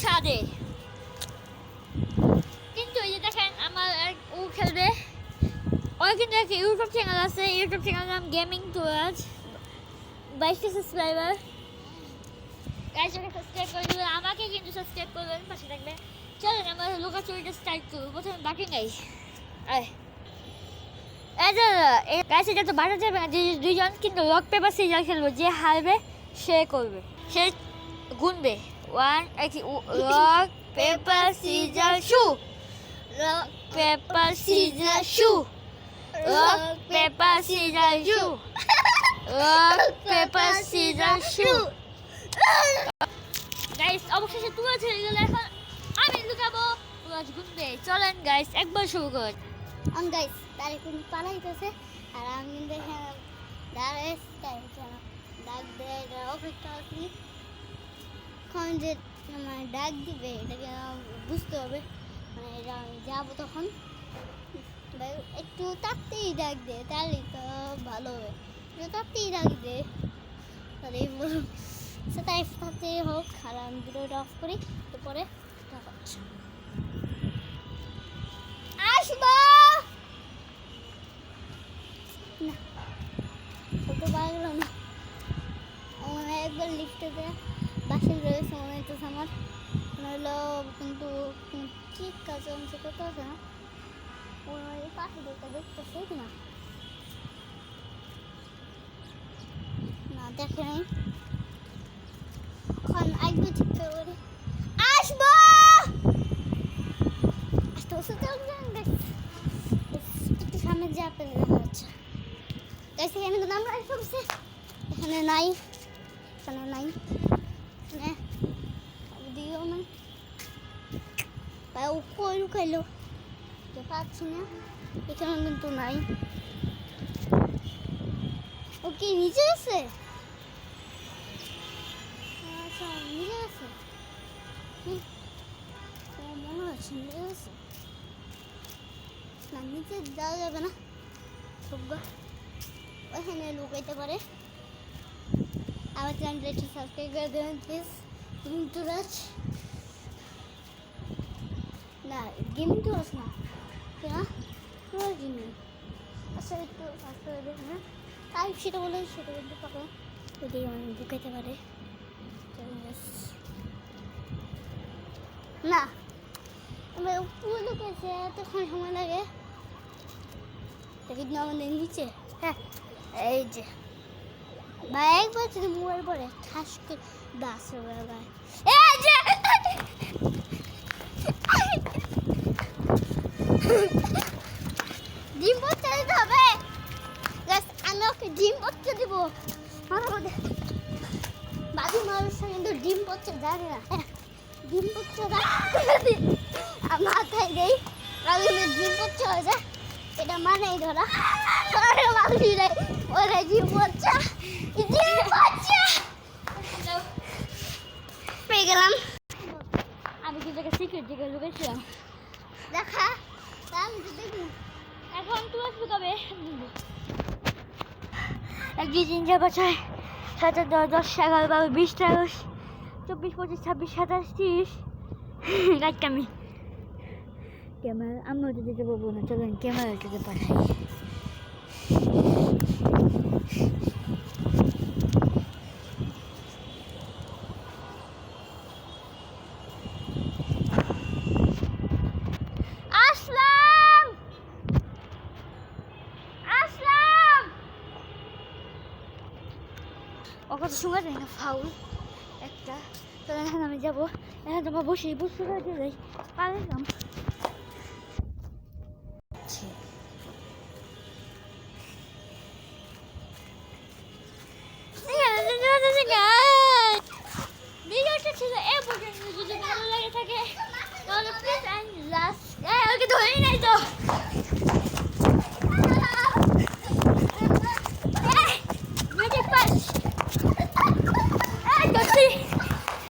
ছাদে, কিন্তু এই যে দেখেন আমার ও খেলবে, ওর কিন্তু একটা ইউটিউব চ্যানেল আছে, ইউটিউব চ্যানেল নাম গেমিং টুয়াজ, 22টা সাবস্ক্রাইবার। গাইস ওকে সাবস্ক্রাইব করে দিবেন, আমাকে কিন্তু সাবস্ক্রাইব করবেন, পাশে থাকবেন। চলেন আমরা লুকাচুরিটা স্টার্ট করবো। প্রথমে বাকি নাই, আয় গাইস এটা তো বাড়া যাবে না, দুইজন কিন্তু লক পেপার সিজার খেলবো, যে হারবে সে করবে, সে গুনবে। লক পেপার সিজার শু, লক পেপার সিজার শু, লক পেপার সিজার শু, লক পেপার সিজার শু। গাইস অবশেষে তুলে ছেড়ে গেল, এখন আমি লুকাবো, তুলে গুনবে। চলেন গাইস একবার শুরু কর। গাইস তার এখন পালাইতেছে, আর আমি দেখে দাঁড়ায় ডাক দেয়, অপেক্ষা আছি কখন যে মানে ডাক দিবে, এটাকে বুঝতে হবে। মানে এটা আমি যাবো তখন একটু তাড়াতাড়ি ডাক দে, তাহলে তো ভালো হবে। একটু তাড়াতাড়ি ডাক দে, তাহলে বলুন সেটা তাড়াতাড়ি হোক। আর আমি ভিডিওটা অফ করি, তারপরে আসবো না, ছোটো বাগলো না। আমার একবার লিফটে দেয় বাসে রয়েছে মনে হইতেছে আমার, নইলো কিন্তু ঠিক কাজ অংশ করতে আছে না, ওই পাশে দেখতেছে কিনা না, দেখে নাই। এখন আসবো ঠিক করে, আসবো আসতে বসে একটু সামনে যে আপনি দেখা যাচ্ছে। এখানে কিন্তু আমরা সবসে এখানে নাই, এখানে নাই, এখানে দিও নাই ভাই, ও কই লুকাইলো যে পাচ্ছি না, এখানে কিন্তু নাই। ও কি নিচে আছে? আচ্ছা নিচে আছে, মনে হচ্ছে নিচে আছে না, নিচে যাওয়া যাবে না, ওখানে লুকাইতে পারে। আমার চ্যানেলটা একটু সাবস্ক্রাইব করে দেবেন প্লিজ। গেমিং টুরাজ না, গেমিং টুরাজ না, কেনা গেমিং। আচ্ছা একটু সাবস্ক্রাইব করে দেবেন, হ্যাঁ তাই সেটা বলে সেটা বলতে পারো, যদি মানে লুকাইতে পারে না। আমার উপরে লুকাইছে, এতক্ষণ সময় লাগে, কিন্তু আমাদের নিচে। হ্যাঁ এই যে ভাই একবার যদি মোবাইল পরে ঠাস করে বাস হবে ভাই, এই যে ডিম বাচ্চা দিতে হবে। আমি ওকে ডিম বাচ্চা দিব, বাদি মানুষ কিন্তু ডিম বাচ্চা জানে না। হ্যাঁ ডিম বাচ্চা মাথায় দেই, ডিম বাচ্চা হয়ে যায়, এটা মানেই ধরা মানুষ ওরা ডিম বাচ্চা পেয়ে গেলাম। আমি কিন্তু সিক্রেট দিকে লুকেছিলাম, দেখা আমি তো দেখবো। এখন তুই আসবি কবে? 1 2 3 4 5 6 7 8 9 10 11 12 20 23 24 25 26 27 30 গাইতে আমি ক্যামেরা আমি ওটা দিতে পারবো না, চলেন ক্যামেরাটাকে পাঠাই। ও কত সময় দেয় না, ফাউল একটা। তো এখন আমি যাবো, এখন তোমার বসে বুঝতে পারছি যাই পারলাম। ভিডিওটা ছিল এ পর্যন্ত, যদি ভালো লাগে থাকে তাহলে প্লিজ অ্যান্ড লাস্ট, ওকে ধরে নাই তো।